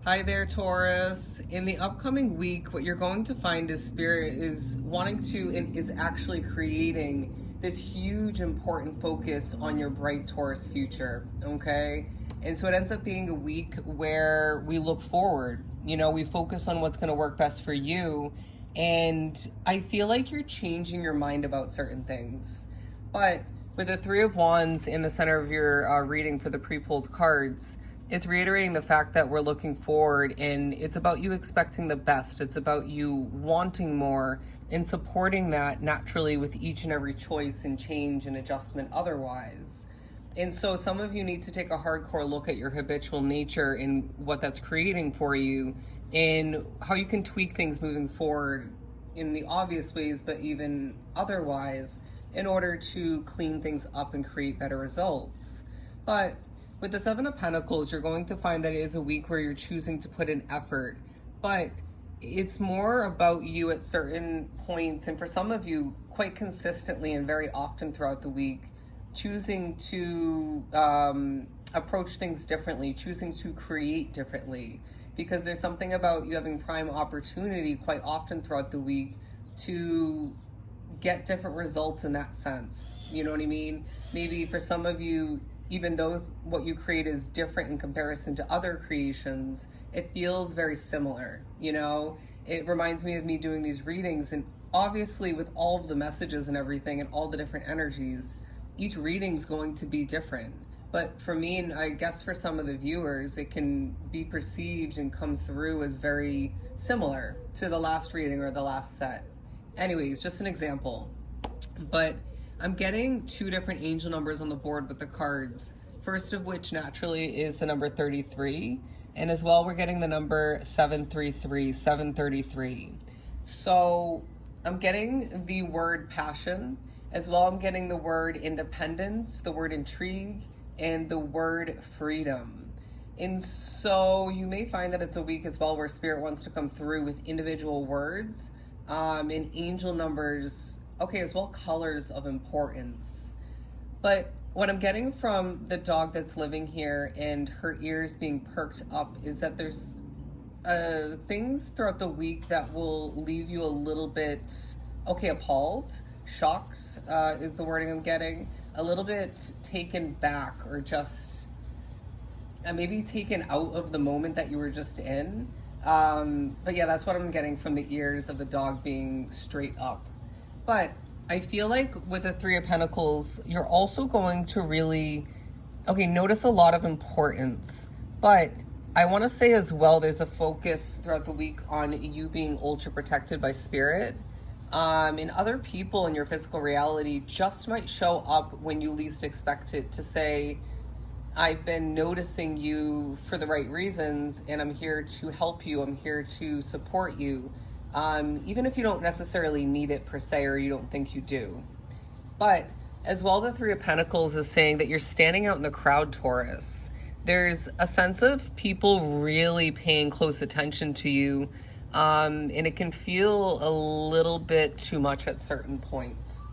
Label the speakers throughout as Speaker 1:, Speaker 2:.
Speaker 1: Hi there, Taurus. In the upcoming week, what you're going to find is Spirit is wanting to and is actually creating this huge, important focus on your bright Taurus future, okay? And so it ends up being a week where we look forward. We focus on what's going to work best for you. And I feel like you're changing your mind about certain things. But with the Three of Wands in the center of your reading for the pre-pulled cards, it's reiterating the fact that we're looking forward, and it's about you expecting the best. It's about you wanting more and supporting that naturally with each and every choice and change and adjustment otherwise. And so some of you need to take a hardcore look at your habitual nature and what that's creating for you and how you can tweak things moving forward in the obvious ways, but even otherwise, in order to clean things up and create better results. But with the Seven of Pentacles, you're going to find that it is a week where you're choosing to put in effort, but it's more about you at certain points, and for some of you, quite consistently and very often throughout the week, choosing to approach things differently, choosing to create differently, because there's something about you having prime opportunity quite often throughout the week to get different results in that sense. You know what I mean? Maybe for some of you, even though what you create is different in comparison to other creations, it feels very similar. It reminds me of me doing these readings, and obviously with all of the messages and everything and all the different energies, each reading's going to be different. But for me, and I guess for some of the viewers, it can be perceived and come through as very similar to the last reading or the last set. Anyways, just an example. But I'm getting two different angel numbers on the board with the cards. First of which naturally is the number 33. And as well, we're getting the number 733, 733. So I'm getting the word passion. As well, I'm getting the word independence, the word intrigue, and the word freedom. And so you may find that it's a week as well where Spirit wants to come through with individual words and angel numbers. Okay, as well, colors of importance. But what I'm getting from the dog that's living here and her ears being perked up is that there's things throughout the week that will leave you a little bit, appalled, shocked is the wording I'm getting, a little bit taken back, or just maybe taken out of the moment that you were just in. But yeah, that's what I'm getting from the ears of the dog being straight up. But I feel like with the Three of Pentacles, you're also going to really, notice a lot of importance. But I want to say as well, there's a focus throughout the week on you being ultra protected by Spirit. And other people in your physical reality just might show up when you least expect it to say, I've been noticing you for the right reasons, and I'm here to help you. I'm here to support you. Even if you don't necessarily need it per se, or you don't think you do. But as well, the Three of Pentacles is saying that you're standing out in the crowd, Taurus. There's a sense of people really paying close attention to you, and it can feel a little bit too much at certain points.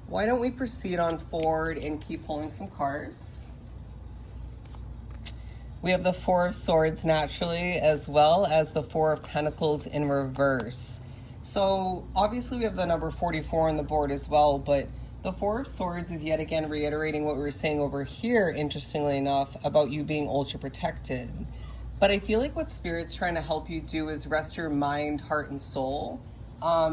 Speaker 1: Why don't we proceed on forward and keep pulling some cards? We have the Four of Swords naturally, as well as the Four of Pentacles in reverse. So obviously we have the number 44 on the board as well, but the Four of Swords is yet again reiterating what we were saying over here, interestingly enough, about you being ultra protected. But I feel like what Spirit's trying to help you do is rest your mind, heart, and soul,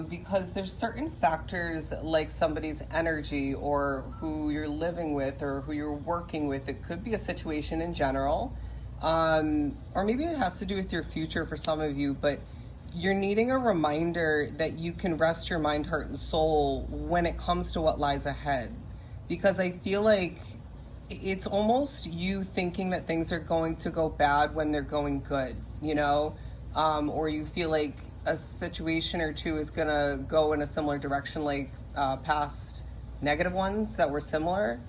Speaker 1: because there's certain factors like somebody's energy, or who you're living with, or who you're working with. It could be a situation in general. Or maybe it has to do with your future for some of you, but you're needing a reminder that you can rest your mind, heart, and soul when it comes to what lies ahead. Because I feel like it's almost you thinking that things are going to go bad when they're going good, or you feel like a situation or two is going to go in a similar direction, like past negative ones that were similar.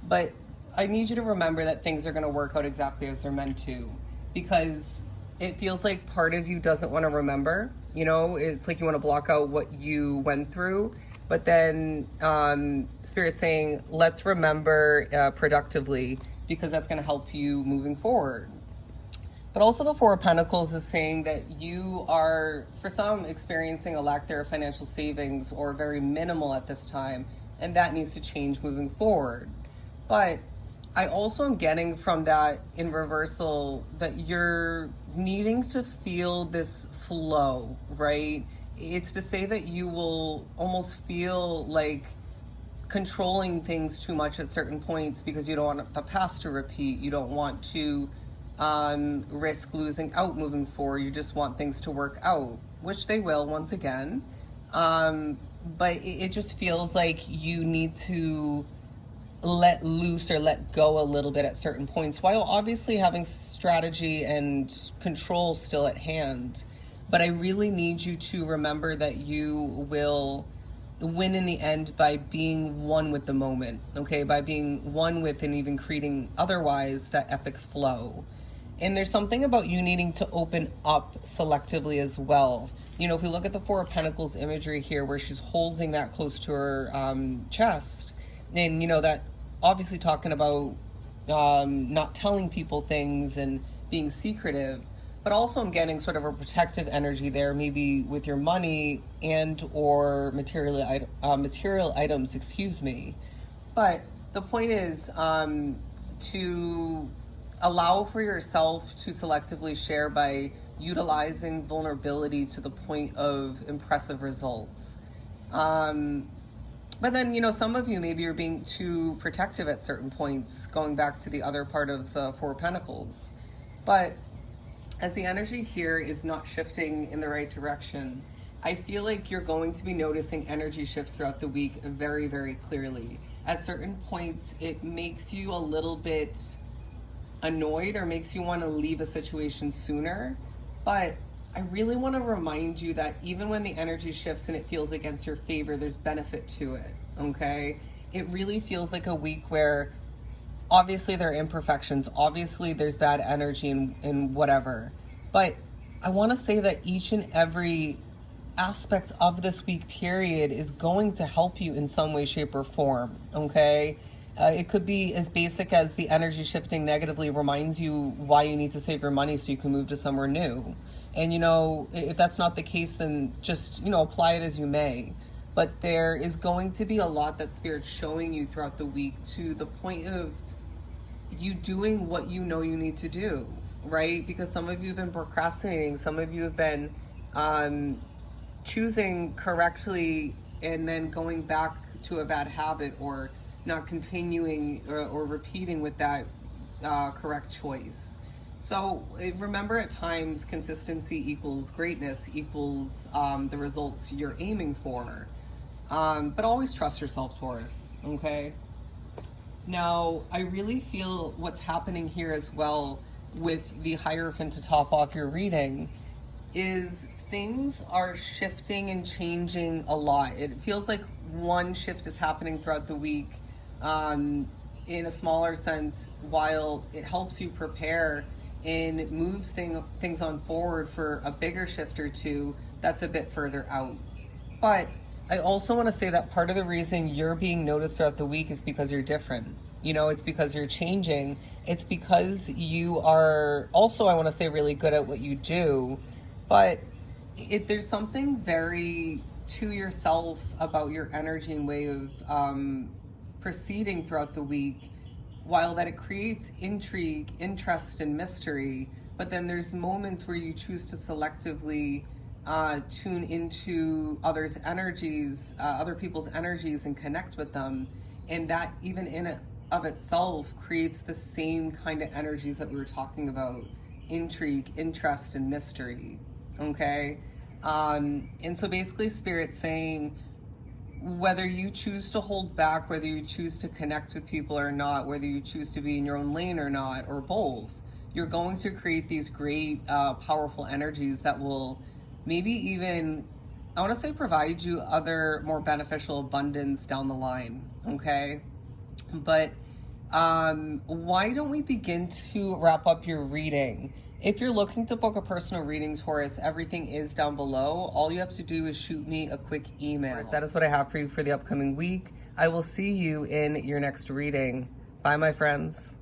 Speaker 1: But I need you to remember that things are going to work out exactly as they're meant to, because it feels like part of you doesn't want to remember. It's like you want to block out what you went through, but then Spirit's saying, let's remember productively, because that's going to help you moving forward. But also the Four of Pentacles is saying that you are, for some, experiencing a lack there of financial savings or very minimal at this time, and that needs to change moving forward. But I also am getting from that in reversal that you're needing to feel this flow, right? It's to say that you will almost feel like controlling things too much at certain points because you don't want the past to repeat. You don't want to risk losing out moving forward. You just want things to work out, which they will once again. But it just feels like you need to let loose or let go a little bit at certain points, while obviously having strategy and control still at hand. But I really need you to remember that you will win in the end by being one with the moment, okay? By being one with and even creating otherwise that epic flow. And there's something about you needing to open up selectively as well. You know, if we look at the Four of Pentacles imagery here, where she's holding that close to her chest, and, you know, that obviously talking about not telling people things and being secretive, but also I'm getting sort of a protective energy there, maybe with your money and or material items, excuse me. But the point is to allow for yourself to selectively share by utilizing vulnerability to the point of impressive results. But then, you know, some of you, maybe you're being too protective at certain points, going back to the other part of the Four of Pentacles. But as the energy here is not shifting in the right direction, I feel like you're going to be noticing energy shifts throughout the week very, very clearly. At certain points, it makes you a little bit annoyed or makes you want to leave a situation sooner. But I really want to remind you that even when the energy shifts and it feels against your favor, there's benefit to it, okay? It really feels like a week where obviously there are imperfections, obviously there's bad energy and whatever. But I want to say that each and every aspect of this week period is going to help you in some way, shape, or form, okay? It could be as basic as the energy shifting negatively reminds you why you need to save your money so you can move to somewhere new. And, you know, if that's not the case, then just, you know, apply it as you may. But there is going to be a lot that Spirit's showing you throughout the week to the point of you doing what you know you need to do, right? Because some of you have been procrastinating. Some of you have been choosing correctly and then going back to a bad habit or not continuing or repeating with that correct choice. So remember, at times consistency equals greatness, equals the results you're aiming for. But always trust yourself, Taurus, okay? Now, I really feel what's happening here as well with the Hierophant to top off your reading is things are shifting and changing a lot. It feels like one shift is happening throughout the week in a smaller sense, while it helps you prepare and moves things on forward for a bigger shift or two that's a bit further out. But I also want to say that part of the reason you're being noticed throughout the week is because you're different. You know, it's because you're changing. It's because you are also, I want to say, really good at what you do. But there's something very to yourself about your energy and way of proceeding throughout the week, while that it creates intrigue, interest, and mystery. But then there's moments where you choose to selectively tune into others' energies, other people's energies, and connect with them. And that even in it of itself creates the same kind of energies that we were talking about: intrigue, interest, and mystery. Okay? And so basically Spirit's saying, whether you choose to hold back, whether you choose to connect with people or not, whether you choose to be in your own lane or not, or both, you're going to create these great, powerful energies that will maybe even, I want to say, provide you other more beneficial abundance down the line, okay? But why don't we begin to wrap up your reading? If you're looking to book a personal reading, Taurus, everything is down below. All you have to do is shoot me a quick email. That is what I have for you for the upcoming week. I will see you in your next reading. Bye, my friends.